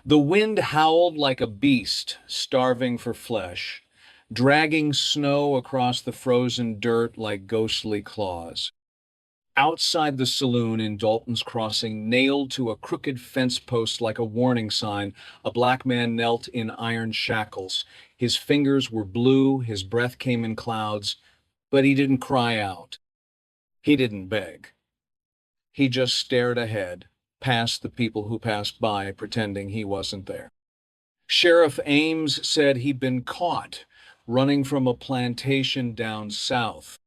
The wind howled like a beast starving for flesh, dragging snow across the frozen dirt like ghostly claws. Outside the saloon in Dalton's Crossing, nailed to a crooked fence post like a warning sign, a black man knelt in iron shackles. His fingers were blue, his breath came in clouds, but he didn't cry out. He didn't beg. He just stared ahead, past the people who passed by, pretending he wasn't there. Sheriff Ames said he'd been caught running from a plantation down south.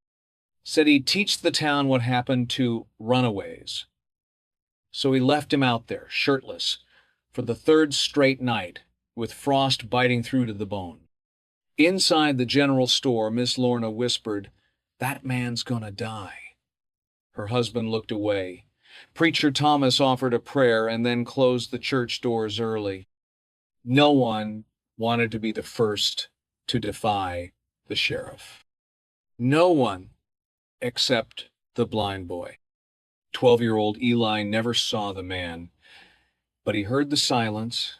Said he'd teach the town what happened to runaways. So he left him out there, shirtless, for the third straight night, with frost biting through to the bone. Inside the general store, Miss Lorna whispered, "That man's gonna die." Her husband looked away. Preacher Thomas offered a prayer and then closed the church doors early. No one wanted to be the first to defy the sheriff. No one except the blind boy. 12-year-old Eli never saw the man, but he heard the silence.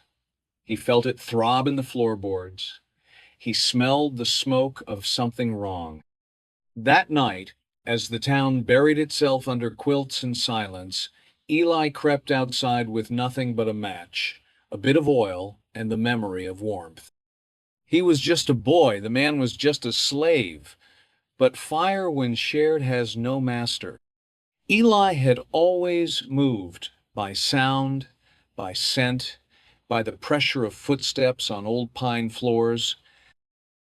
He felt it throb in the floorboards. He smelled the smoke of something wrong. That night, as the town buried itself under quilts and silence, Eli crept outside with nothing but a match, a bit of oil, and the memory of warmth. He was just a boy, the man was just a slave, but fire when shared has no master. Eli had always moved by sound, by scent, by the pressure of footsteps on old pine floors.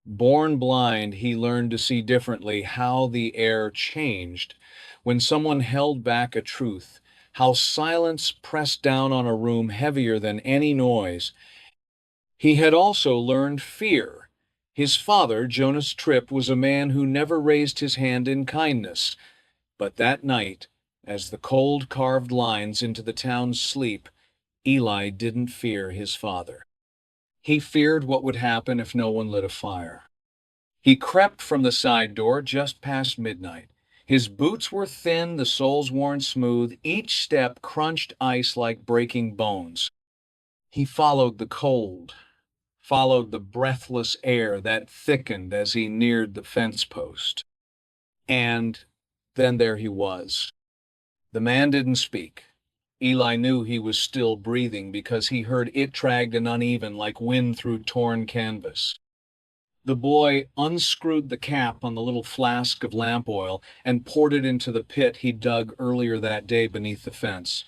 Born blind, he learned to see differently how the air changed when someone held back a truth, how silence pressed down on a room heavier than any noise. He had also learned fear. His father, Jonas Tripp, was a man who never raised his hand in kindness. But that night, as the cold carved lines into the town's sleep, Eli didn't fear his father. He feared what would happen if no one lit a fire. He crept from the side door just past midnight. His boots were thin, the soles worn smooth, each step crunched ice like breaking bones. He followed the cold, followed the breathless air that thickened as he neared the fence post. And then there he was. The man didn't speak. Eli knew he was still breathing because he heard it dragged and uneven like wind through torn canvas. The boy unscrewed the cap on the little flask of lamp oil and poured it into the pit he'd dug earlier that day beneath the fence.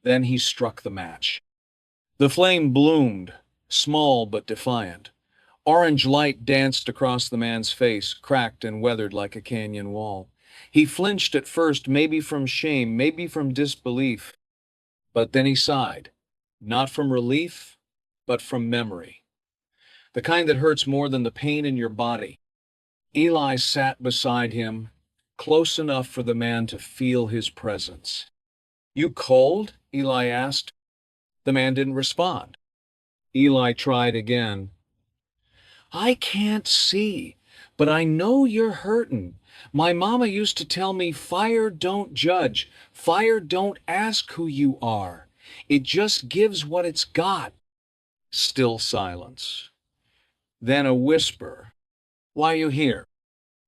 Then he struck the match. The flame bloomed, small but defiant. Orange light danced across the man's face, cracked and weathered like a canyon wall. He flinched at first, maybe from shame, maybe from disbelief. But then he sighed, not from relief, but from memory. The kind that hurts more than the pain in your body. Eli sat beside him, close enough for the man to feel his presence. "You cold?" Eli asked. The man didn't respond. Eli tried again. "I can't see, but I know you're hurtin'. My mama used to tell me fire don't judge, fire don't ask who you are. It just gives what it's got." Still silence. Then a whisper. "Why you here?"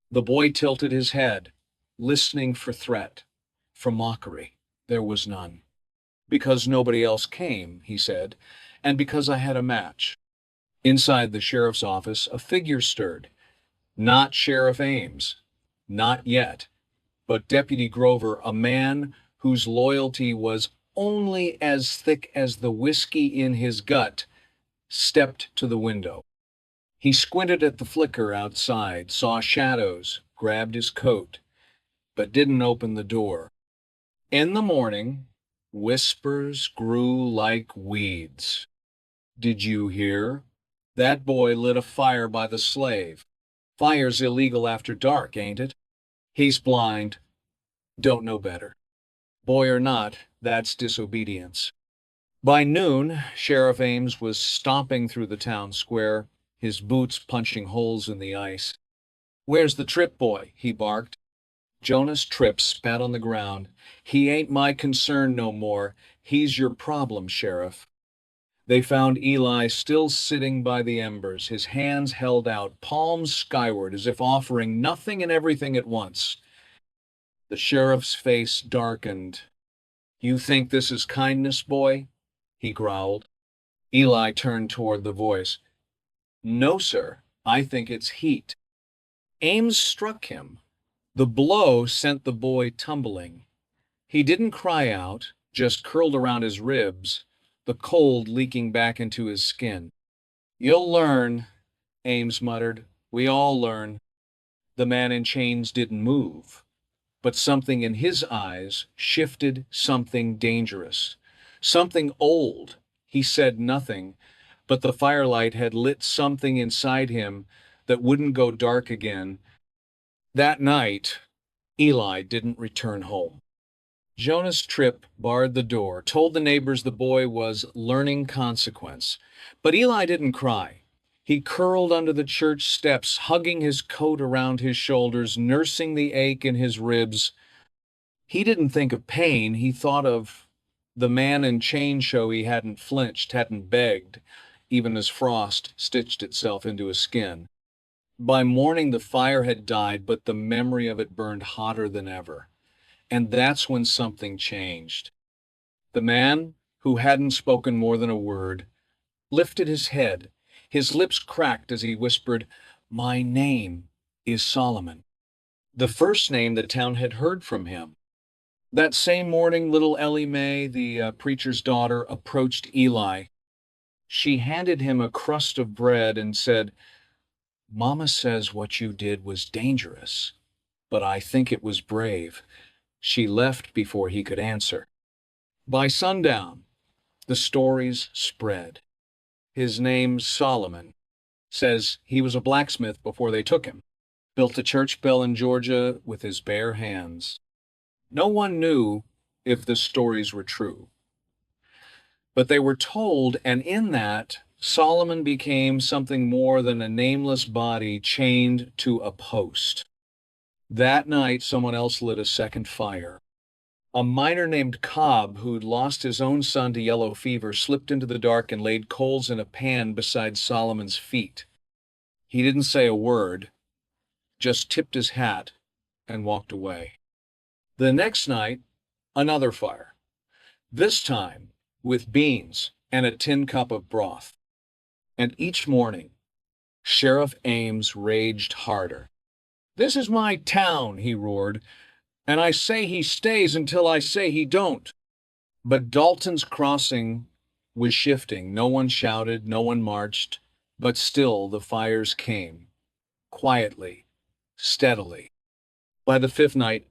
The boy tilted his head, listening for threat, for mockery. There was none. "Because nobody else came," he said, "and because I had a match." Inside the sheriff's office, a figure stirred. Not Sheriff Ames. Not yet. But Deputy Grover, a man whose loyalty was only as thick as the whiskey in his gut, stepped to the window. He squinted at the flicker outside, saw shadows, grabbed his coat, but didn't open the door. In the morning, whispers grew like weeds. "Did you hear? That boy lit a fire by the slave. Fire's illegal after dark, ain't it? He's blind. Don't know better. Boy or not, that's disobedience." By noon, Sheriff Ames was stomping through the town square, his boots punching holes in the ice. "Where's the Tripp boy?" he barked. Jonas Tripp spat on the ground. "He ain't my concern no more. He's your problem, Sheriff." They found Eli still sitting by the embers, his hands held out, palms skyward, as if offering nothing and everything at once. The sheriff's face darkened. "You think this is kindness, boy?" he growled. Eli turned toward the voice. "No, sir. I think it's heat." Ames struck him. The blow sent the boy tumbling. He didn't cry out, just curled around his ribs, the cold leaking back into his skin. "You'll learn," Ames muttered. "We all learn." The man in chains didn't move, but something in his eyes shifted, something dangerous, something old. He said nothing, but the firelight had lit something inside him that wouldn't go dark again. That night, Eli didn't return home. Jonas Tripp barred the door, told the neighbors the boy was learning consequence. But Eli didn't cry. He curled under the church steps, hugging his coat around his shoulders, nursing the ache in his ribs. He didn't think of pain. He thought of the man in chain show. He hadn't flinched, hadn't begged, even as frost stitched itself into his skin. By morning, the fire had died, but the memory of it burned hotter than ever. And that's when something changed. The man, who hadn't spoken more than a word, lifted his head. His lips cracked as he whispered, "My name is Solomon." The first name the town had heard from him. That same morning, little Ellie Mae, the preacher's daughter, approached Eli. She handed him a crust of bread and said, "Mama says what you did was dangerous, but I think it was brave." She left before he could answer. By sundown, the stories spread. His name's Solomon. Says he was a blacksmith before they took him. Built a church bell in Georgia with his bare hands. No one knew if the stories were true. But they were told, and in that, Solomon became something more than a nameless body chained to a post. That night, someone else lit a second fire. A miner named Cobb, who'd lost his own son to yellow fever, slipped into the dark and laid coals in a pan beside Solomon's feet. He didn't say a word, just tipped his hat and walked away. The next night, another fire, this time with beans and a tin cup of broth. And each morning, Sheriff Ames raged harder. "This is my town," he roared, "and I say he stays until I say he don't." But Dalton's crossing was shifting. No one shouted, no one marched, but still the fires came, quietly, steadily. By the fifth night,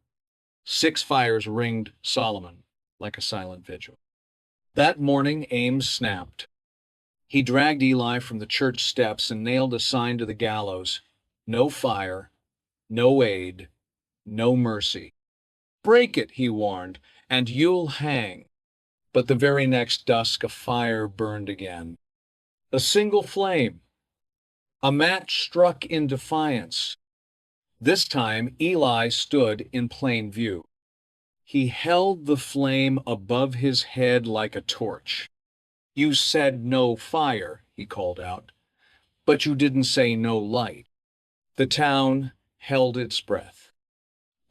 6 fires ringed Solomon like a silent vigil. That morning, Ames snapped. He dragged Eli from the church steps and nailed a sign to the gallows. No fire, no aid, no mercy. "Break it," he warned, "and you'll hang." But the very next dusk, a fire burned again. A single flame. A match struck in defiance. This time, Eli stood in plain view. He held the flame above his head like a torch. "You said no fire," he called out, "but you didn't say no light." The town held its breath.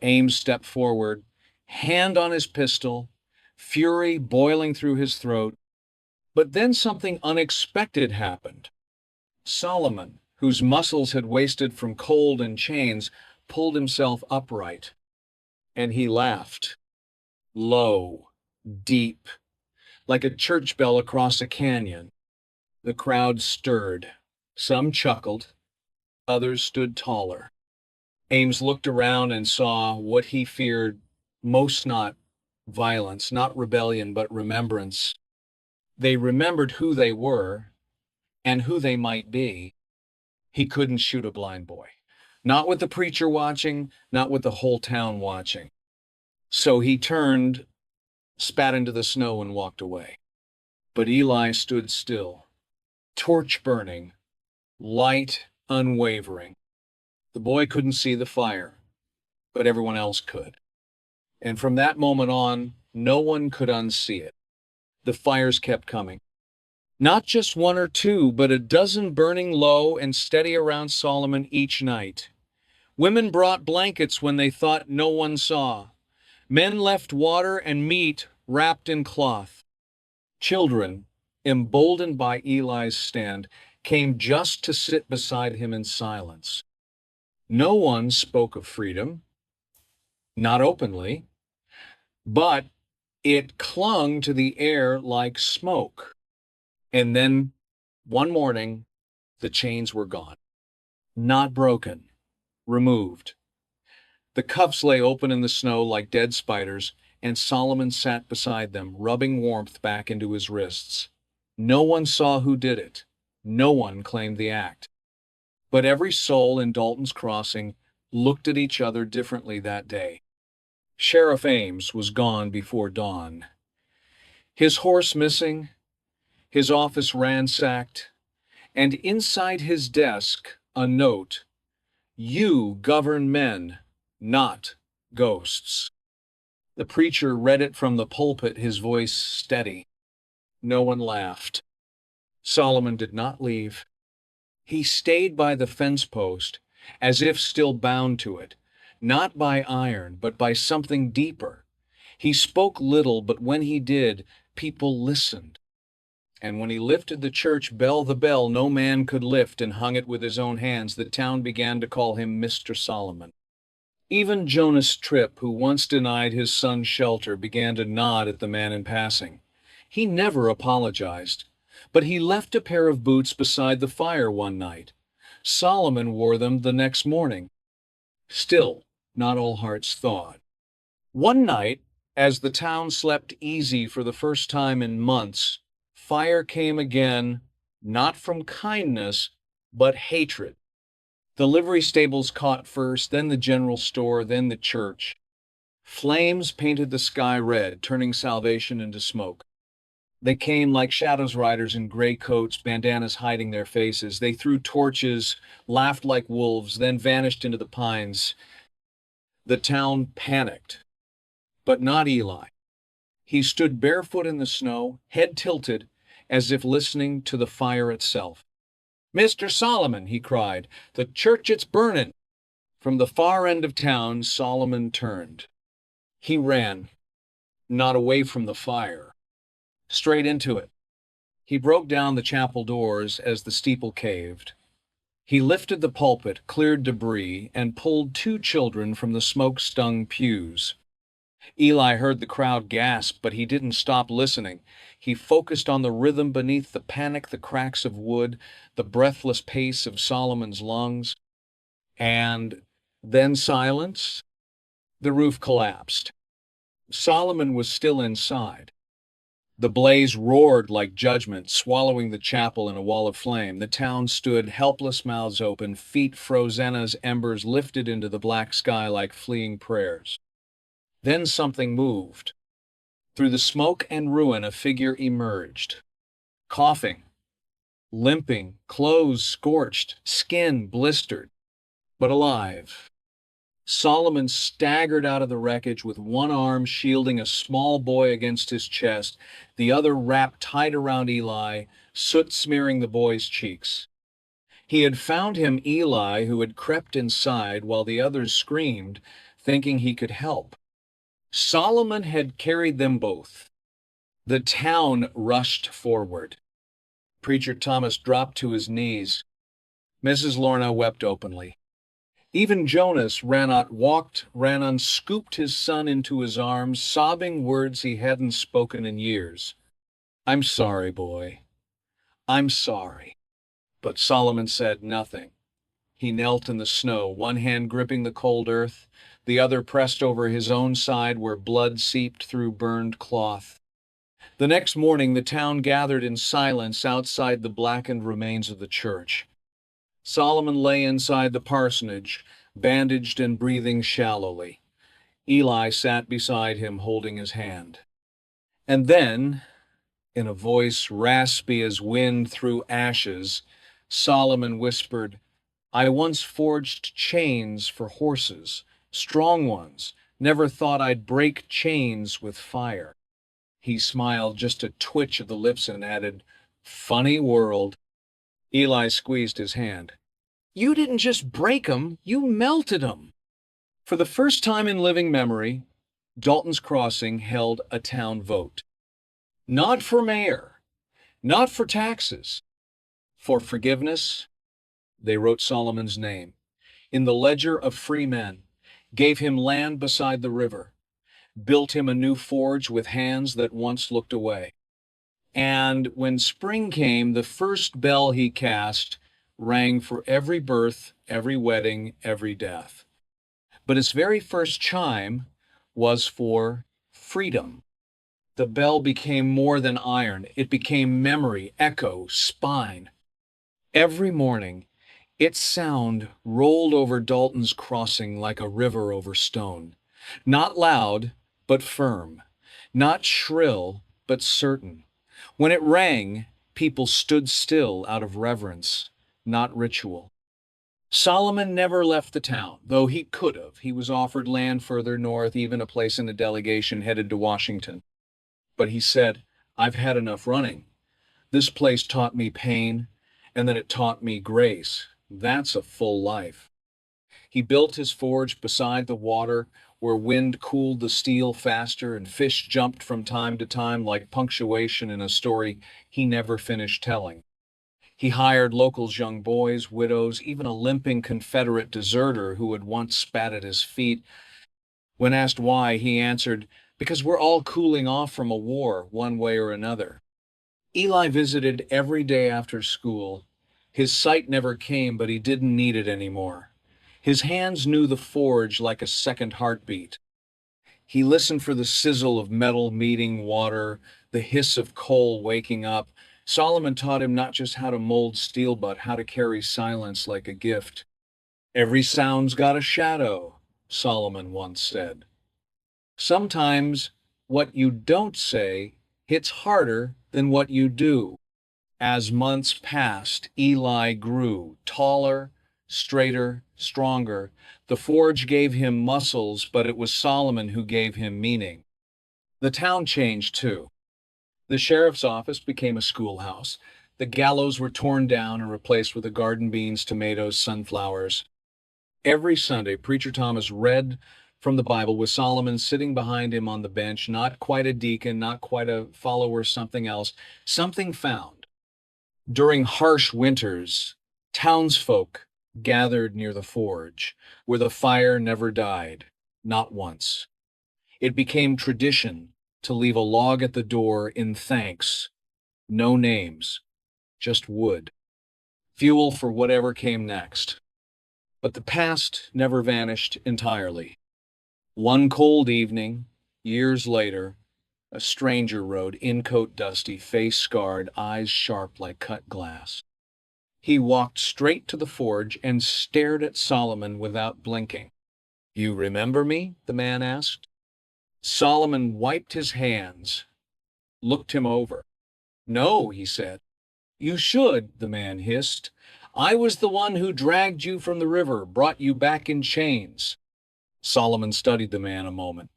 Ames stepped forward, hand on his pistol, fury boiling through his throat. But then something unexpected happened. Solomon, whose muscles had wasted from cold and chains, pulled himself upright, and he laughed. Low, deep, like a church bell across a canyon. The crowd stirred. Some chuckled, others stood taller. Ames looked around and saw what he feared most: not violence, not rebellion, but remembrance. They remembered who they were and who they might be. He couldn't shoot a blind boy. Not with the preacher watching, not with the whole town watching. So he turned, spat into the snow, and walked away. But Eli stood still, torch burning, light unwavering. The boy couldn't see the fire, but everyone else could. And from that moment on, no one could unsee it. The fires kept coming. Not just one or two, but a dozen burning low and steady around Solomon each night. Women brought blankets when they thought no one saw. Men left water and meat wrapped in cloth. Children, emboldened by Eli's stand, came just to sit beside him in silence. No one spoke of freedom, not openly, but it clung to the air like smoke. And then, one morning, the chains were gone. Not broken, removed. The cuffs lay open in the snow like dead spiders, and Solomon sat beside them, rubbing warmth back into his wrists. No one saw who did it. No one claimed the act. But every soul in Dalton's Crossing looked at each other differently that day. Sheriff Ames was gone before dawn. His horse missing, his office ransacked, and inside his desk a note: "You govern men, not ghosts." The preacher read it from the pulpit, his voice steady. No one laughed. Solomon did not leave. He stayed by the fence post, as if still bound to it, not by iron, but by something deeper. He spoke little, but when he did, people listened. And when he lifted the church bell, the bell no man could lift, and hung it with his own hands, the town began to call him Mr. Solomon. Even Jonas Tripp, who once denied his son shelter, began to nod at the man in passing. He never apologized, but he left a pair of boots beside the fire one night. Solomon wore them the next morning. Still, not all hearts thawed. One night, as the town slept easy for the first time in months, fire came again, not from kindness, but hatred. The livery stables caught first, then the general store, then the church. Flames painted the sky red, turning salvation into smoke. They came like shadows riders in gray coats, bandanas hiding their faces. They threw torches, laughed like wolves, then vanished into the pines. The town panicked, but not Eli. He stood barefoot in the snow, head tilted, as if listening to the fire itself. "Mr. Solomon," he cried, "the church, it's burning." From the far end of town, Solomon turned. He ran, not away from the fire, straight into it. He broke down the chapel doors as the steeple caved. He lifted the pulpit, cleared debris, and pulled two children from the smoke-stung pews. Eli heard the crowd gasp, but he didn't stop listening. He focused on the rhythm beneath the panic, the cracks of wood, the breathless pace of Solomon's lungs. And then silence. The roof collapsed. Solomon was still inside. The blaze roared like judgment, swallowing the chapel in a wall of flame. The town stood, helpless, mouths open, feet frozen as embers lifted into the black sky like fleeing prayers. Then something moved. Through the smoke and ruin, a figure emerged. Coughing, limping, clothes scorched, skin blistered, but alive. Solomon staggered out of the wreckage with one arm shielding a small boy against his chest, the other wrapped tight around Eli, soot smearing the boy's cheeks. He had found him Eli, who had crept inside while the others screamed, thinking he could help. Solomon had carried them both. The town rushed forward. Preacher Thomas dropped to his knees. Mrs. Lorna wept openly. Even Jonas ran scooped his son into his arms, sobbing words he hadn't spoken in years. "I'm sorry, boy. I'm sorry." But Solomon said nothing. He knelt in the snow, one hand gripping the cold earth, the other pressed over his own side where blood seeped through burned cloth. The next morning, the town gathered in silence outside the blackened remains of the church. Solomon lay inside the parsonage, bandaged and breathing shallowly. Eli sat beside him, holding his hand. And then, in a voice raspy as wind through ashes, Solomon whispered, "I once forged chains for horses, strong ones. Never thought I'd break chains with fire." He smiled, just a twitch of the lips, and added, Funny world. Eli squeezed his hand. You didn't just break 'em, you melted 'em. For the first time in living memory, Dalton's Crossing held a town vote. Not for mayor, not for taxes, for forgiveness. They wrote Solomon's name in the ledger of free men, gave him land beside the river, built him a new forge with hands that once looked away. And when spring came, the first bell he cast rang for every birth, every wedding, every death. But his very first chime was for freedom. The bell became more than iron. It became memory, echo, spine. Every morning, its sound rolled over Dalton's Crossing like a river over stone. Not loud, but firm. Not shrill, but certain. When it rang, people stood still out of reverence, not ritual. Solomon never left the town, though he could have. He was offered land further north, even a place in a delegation headed to Washington. But he said, I've had enough running. This place taught me pain, and then it taught me grace. That's a full life. He built his forge beside the water, where wind cooled the steel faster and fish jumped from time to time like punctuation in a story he never finished telling. He hired locals, young boys, widows, even a limping Confederate deserter who had once spat at his feet. When asked why, he answered, because we're all cooling off from a war, one way or another. Eli visited every day after school. His sight never came, but he didn't need it anymore. His hands knew the forge like a second heartbeat. He listened for the sizzle of metal meeting water, the hiss of coal waking up. Solomon taught him not just how to mold steel, but how to carry silence like a gift. Every sound's got a shadow, Solomon once said. Sometimes what you don't say hits harder than what you do. As months passed, Eli grew taller, straighter, stronger. The forge gave him muscles, but it was Solomon who gave him meaning. The town changed too. The sheriff's office became a schoolhouse. The gallows were torn down and replaced with a garden beans, tomatoes, sunflowers. Every Sunday, Preacher Thomas read from the Bible with Solomon sitting behind him on the bench, not quite a deacon, not quite a follower, something else, something found. During harsh winters, townsfolk gathered near the forge, where the fire never died, not once. It became tradition to leave a log at the door in thanks, no names, just wood, fuel for whatever came next. But the past never vanished entirely. One cold evening, years later, a stranger rode, incoat dusty, face scarred, eyes sharp like cut glass. He walked straight to the forge and stared at Solomon without blinking. You remember me? The man asked. Solomon wiped his hands, looked him over. No, he said. You should, the man hissed. I was the one who dragged you from the river, brought you back in chains. Solomon studied the man a moment.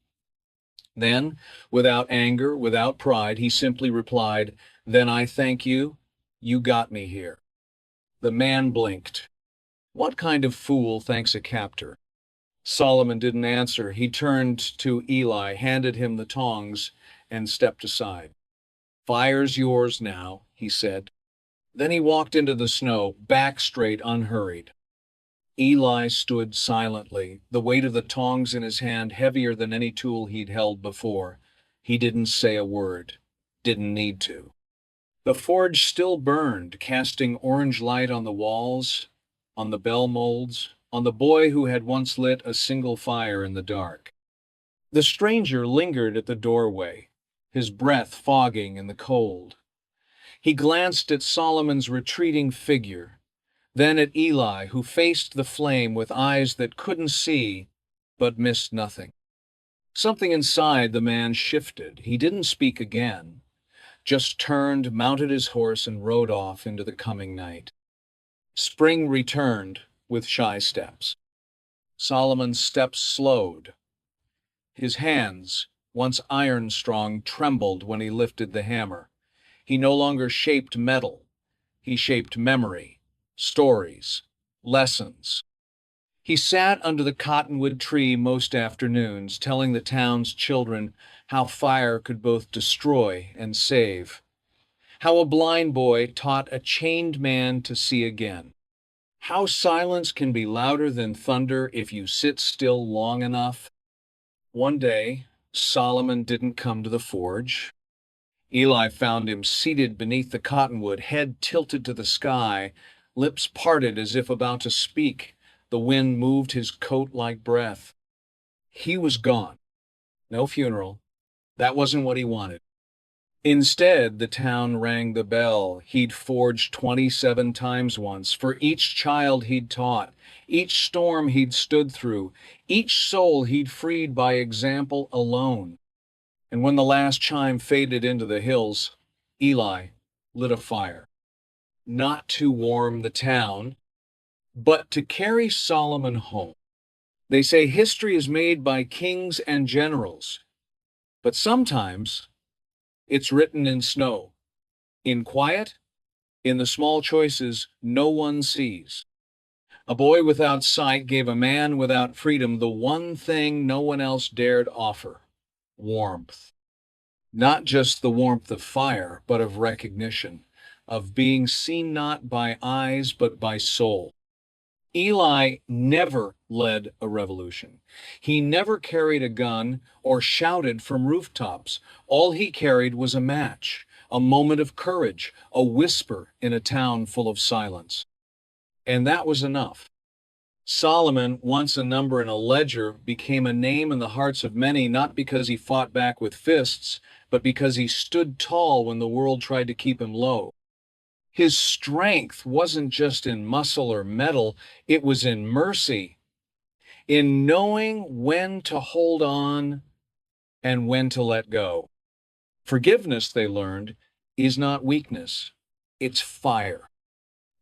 Then, without anger, without pride, he simply replied, Then I thank you. You got me here. The man blinked. What kind of fool thanks a captor? Solomon didn't answer. He turned to Eli, handed him the tongs, and stepped aside. Fire's yours now, he said. Then he walked into the snow, back straight, unhurried. Eli stood silently, the weight of the tongs in his hand heavier than any tool he'd held before. He didn't say a word. Didn't need to. The forge still burned, casting orange light on the walls, on the bell molds, on the boy who had once lit a single fire in the dark. The stranger lingered at the doorway, his breath fogging in the cold. He glanced at Solomon's retreating figure, then at Eli, who faced the flame with eyes that couldn't see but missed nothing. Something inside the man shifted. He didn't speak again, just turned, mounted his horse, and rode off into the coming night. Spring returned with shy steps. Solomon's steps slowed. His hands, once iron-strong, trembled when he lifted the hammer. He no longer shaped metal. He shaped memory, stories, lessons. He sat under the cottonwood tree most afternoons, telling the town's children how fire could both destroy and save, how a blind boy taught a chained man to see again, how silence can be louder than thunder if you sit still long enough. One day, Solomon didn't come to the forge. Eli found him seated beneath the cottonwood, head tilted to the sky, lips parted as if about to speak. The wind moved his coat like breath. He was gone. No funeral. That wasn't what he wanted. Instead, the town rang the bell. He'd forged 27 times once, for each child he'd taught, each storm he'd stood through, each soul he'd freed by example alone. And when the last chime faded into the hills, Eli lit a fire, not to warm the town, but to carry Solomon home. They say history is made by kings and generals, but sometimes it's written in snow, in quiet, in the small choices no one sees. A boy without sight gave a man without freedom the one thing no one else dared offer: warmth. Not just the warmth of fire, but of recognition, of being seen not by eyes, but by soul. Eli never led a revolution. He never carried a gun or shouted from rooftops. All he carried was a match, a moment of courage, a whisper in a town full of silence. And that was enough. Solomon, once a number in a ledger, became a name in the hearts of many, not because he fought back with fists, but because he stood tall when the world tried to keep him low. His strength wasn't just in muscle or metal, it was in mercy, in knowing when to hold on and when to let go. Forgiveness, they learned, is not weakness, it's fire.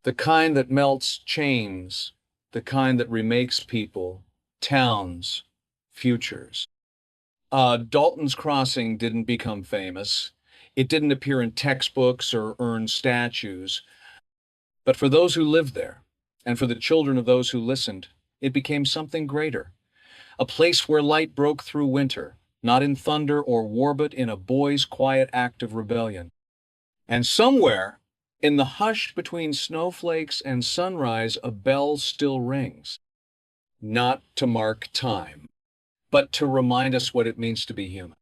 The kind that melts chains, the kind that remakes people, towns, futures. Dalton's Crossing didn't become famous. It didn't appear in textbooks or earn statues. But for those who lived there, and for the children of those who listened, it became something greater. A place where light broke through winter, not in thunder or war, but in a boy's quiet act of rebellion. And somewhere, in the hush between snowflakes and sunrise, a bell still rings. Not to mark time, but to remind us what it means to be human.